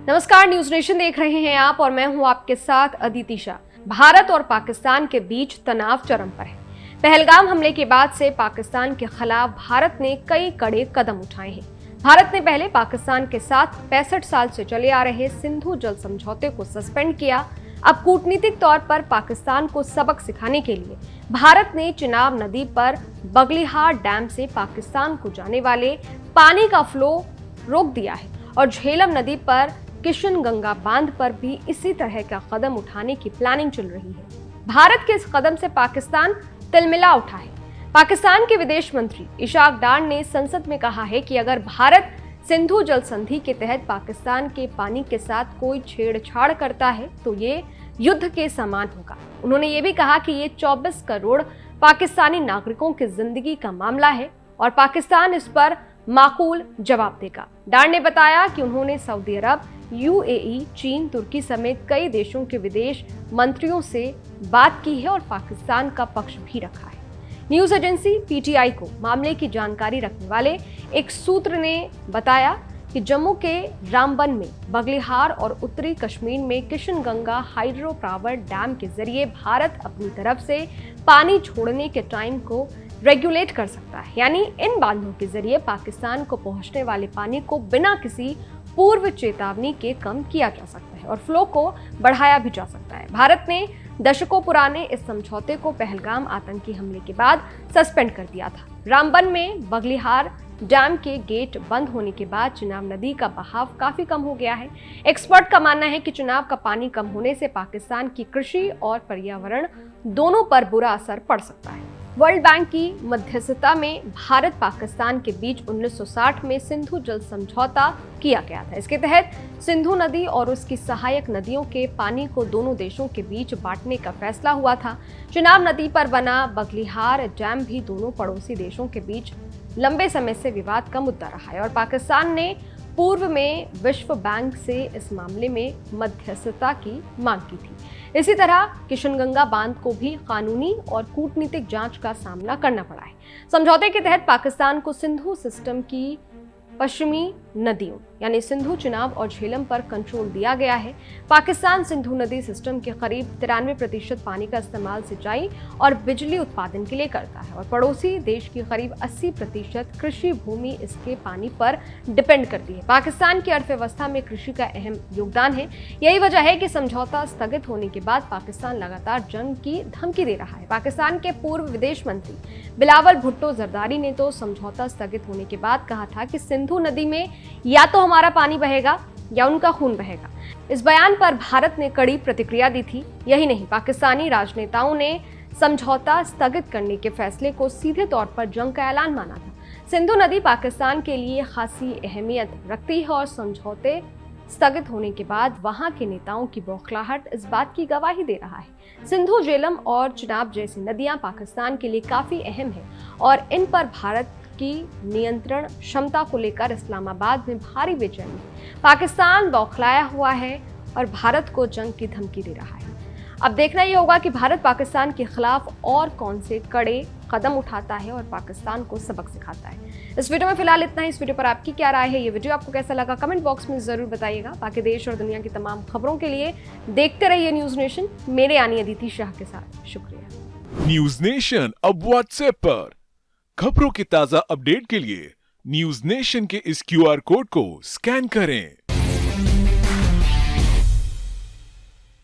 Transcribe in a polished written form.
नमस्कार, news nation देख रहे हैं आप और मैं हूं आपके साथ अदिति शाह। भारत और पाकिस्तान के बीच तनाव चरम पर है। पहलगाम हमले के बाद से पाकिस्तान के खिलाफ भारत ने कई कड़े कदम उठाए हैं। भारत ने पहले पाकिस्तान के साथ 65 साल से चले आ रहे सिंधु जल समझौते को सस्पेंड किया। अब कूटनीतिक तौर पर पाकिस्तान को सबक सिखाने के लिए भारत ने चिनाब नदी पर बगलिहार डैम से पाकिस्तान को जाने वाले पानी का फ्लो रोक दिया है और झेलम नदी पर किशनगंगा बांध पर भी इसी तरह का कदम उठाने की प्लानिंग चल रही है। भारत के इस कदम से पाकिस्तान तिलमिला उठा है। पाकिस्तान के विदेश मंत्री इशाक डार ने संसद में कहा है कि अगर भारत सिंधु जल संधि के तहत पाकिस्तान के पानी के साथ कोई छेड़छाड़ करता है तो ये युद्ध के समान होगा। उन्होंने ये भी कहा कि ये 24 करोड़ पाकिस्तानी नागरिकों की जिंदगी का मामला है और पाकिस्तान इस पर माकूल जवाब देगा। डार ने बताया कि उन्होंने सऊदी अरब, यूएई, चीन, तुर्की समेत कई देशों के विदेश मंत्रियों से बात की है और पाकिस्तान का पक्ष भी रखा है। न्यूज एजेंसी पीटीआई को मामले की जानकारी रखने वाले एक सूत्र ने बताया कि जम्मू के रामबन में बगलिहार और उत्तरी कश्मीर में किशनगंगा हाइड्रो पावर डैम के जरिए भारत अपनी तरफ से पानी छोड़ने के टाइम को रेगुलेट कर सकता है, यानी इन बांधों के जरिए पाकिस्तान को पहुंचने वाले पानी को बिना किसी पूर्व चेतावनी के कम किया जा सकता है और फ्लो को बढ़ाया भी जा सकता है। भारत ने दशकों पुराने इस समझौते को पहलगाम आतंकी हमले के बाद सस्पेंड कर दिया था। रामबन में बगलिहार डैम के गेट बंद होने के बाद चिनाब नदी का बहाव काफी कम हो गया है। एक्सपर्ट का मानना है कि चिनाब का पानी कम होने से पाकिस्तान की कृषि और पर्यावरण दोनों पर बुरा असर पड़ सकता है। वर्ल्ड बैंक की मध्यस्थता में भारत पाकिस्तान के बीच 1960 में सिंधु जल समझौता किया गया था। इसके तहत सिंधु नदी और उसकी सहायक नदियों के पानी को दोनों देशों के बीच बांटने का फैसला हुआ था। चिनाब नदी पर बना बगलिहार डैम भी दोनों पड़ोसी देशों के बीच लंबे समय से विवाद का मुद्दा रहा है और पाकिस्तान ने पूर्व में विश्व बैंक से इस मामले में मध्यस्थता की मांग की थी। इसी तरह किशनगंगा बांध को भी कानूनी और कूटनीतिक जांच का सामना करना पड़ा है। समझौते के तहत पाकिस्तान को सिंधु सिस्टम की पश्चिमी नदियों यानी सिंधु, चिनाब और झेलम पर कंट्रोल दिया गया है। पाकिस्तान सिंधु नदी सिस्टम के करीब 93% पानी का इस्तेमाल सिंचाई और बिजली उत्पादन के लिए करता है और पड़ोसी देश की करीब 80% कृषि भूमि इसके पानी पर डिपेंड करती है। पाकिस्तान की अर्थव्यवस्था में कृषि का अहम योगदान है। यही वजह है कि समझौता स्थगित होने के बाद पाकिस्तान लगातार जंग की धमकी दे रहा है। पाकिस्तान के पूर्व विदेश मंत्री बिलावल भुट्टो जरदारी ने तो समझौता स्थगित होने के बाद कहा था कि सिंधु नदी में या तो हमारा पानी बहेगा या उनका खून बहेगा। इस बयान पर भारत ने कड़ी प्रतिक्रिया दी थी। यही नहीं, पाकिस्तानी राजनेताओं ने समझौता स्थगित करने के फैसले को सीधे तौर पर जंग का ऐलान माना था। सिंधु नदी पाकिस्तान के लिए खासी अहमियत रखती है और समझौते स्थगित होने के बाद वहां के नेताओं की बौखलाहट इस बात की गवाही दे रहा है। सिंधु, झेलम और चिनाब जैसी नदियां पाकिस्तान के लिए काफी अहम है और इन पर भारत की नियंत्रण क्षमता को लेकर इस्लामाबाद में भारी बेचैनी है। पाकिस्तान बौखलाया हुआ है और भारत को जंग की धमकी दे रहा है। अब देखना ये होगा कि भारत पाकिस्तान के खिलाफ और कौन से कड़े कदम उठाता है और पाकिस्तान को सबक सिखाता है। इस वीडियो में फिलहाल इतना ही। इस वीडियो पर आपकी क्या राय है, ये वीडियो आपको कैसा लगा, कमेंट बॉक्स में जरूर बताइएगा। बाकी देश और दुनिया की तमाम खबरों के लिए देखते रहिए न्यूज नेशन, मेरे यानी अदिति शाह के साथ। शुक्रिया। न्यूज नेशन अब व्हाट्सएप पर खबरों की ताजा अपडेट के लिए न्यूज नेशन के इस क्यूआर कोड को स्कैन करें।